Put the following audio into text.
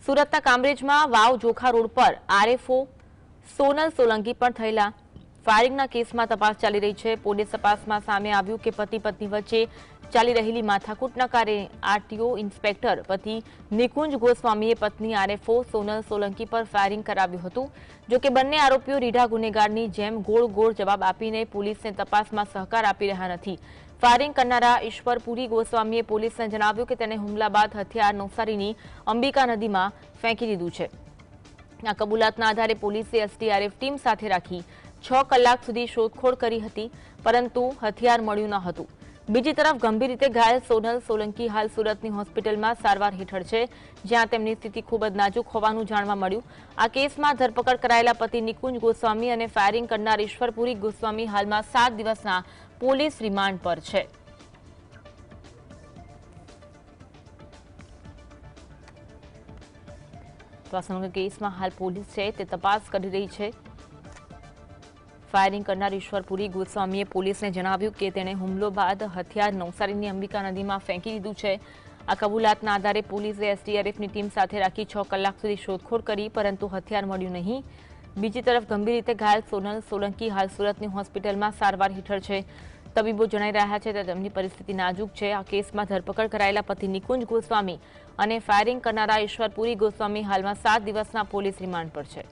સુરતના કામરેજમાં વાવ Jokha road પર RFO Sonal Solanki પર થયેલા ફાયરિંગના કેસમાં તપાસ ચાલી રહી છે। પોલીસ તપાસમાં સામે આવ્યું કે પતિ પત્ની વચ્ચે ચાલી રહેલી માથાકૂટના કારણે આરટીઓ ઇન્સ્પેક્ટર પતિ નિકુંજ ગોસ્વામીએ પત્ની આરએફઓ સોનલ સોલંકી પર ફાયરિંગ કરાવ્યું હતું। જો કે બંને આરોપીઓ રીઢા ગુનેગારની જેમ ગોળ ગોળ જવાબ આપીને પોલીસને તપાસમાં સહકાર આપી રહ્યા નથી। ફાયરિંગ કરનારા ઈશ્વરપુરી ગોસ્વામીએ પોલીસને જણાવ્યું કે તેને હુમલા બાદ હથિયાર નવસારીની અંબિકા નદીમાં ફેંકી દીધું છે। આ કબૂલાતના આધારે પોલીસે એસડીઆરએફ ટીમ સાથે રાખી 6 કલાક સુધી શોધખોળ કરી હતી, પરંતુ હથિયાર મળ્યું ન હતું। બીજી તરફ ગંભીર રીતે ઘાયલ સોનલ સોલંકી હાલ સુરતની હોસ્પિટલમાં સારવાર હેઠળ છે, જ્યાં તેમની સ્થિતિ ખૂબ જ નાજુક હોવાનું જાણવા મળ્યું। આ કેસમાં ધરપકડ કરાયેલા પતિ નિકુંજ ગોસ્વામી અને ફાયરિંગ કરનાર ઈશ્વરપુરી ગોસ્વામી હાલમાં 7 દિવસના પોલીસ રિમાન્ડ પર છે। તો આ સમગ્ર કેસમાં હાલ પોલીસ છે તે તપાસ કરી રહી છે। ફાયરિંગ કરનાર ઈશ્વરપુરી ગોસ્વામીએ પોલીસને જણાવ્યું કે તેણે હુમલો બાદ હથિયાર નવસારીની અંબિકા નદીમાં ફેંકી દીધું છે। આ કબૂલાતના આધારે પોલીસે એસડીઆરએફની ટીમ સાથે રાખી 6 કલાક સુધી શોધખોળ કરી, પરંતુ હથિયાર મળ્યું નહીં। બીજી તરફ ગંભીર રીતે ઘાયલ સોનલ સોલંકી હાલ સુરતની હોસ્પિટલમાં સારવાર હેઠળ છે। તબીબો જણાઈ રહ્યા છે કે તેમની પરિસ્થિતિ નાજુક છે। આ કેસમાં ધરપકડ કરાયેલા પતિ નિકુંજ ગોસ્વામી અને ફાયરિંગ કરનારા ઈશ્વરપુરી ગોસ્વામી હાલમાં 7 દિવસના પોલીસ રિમાન્ડ પર છે।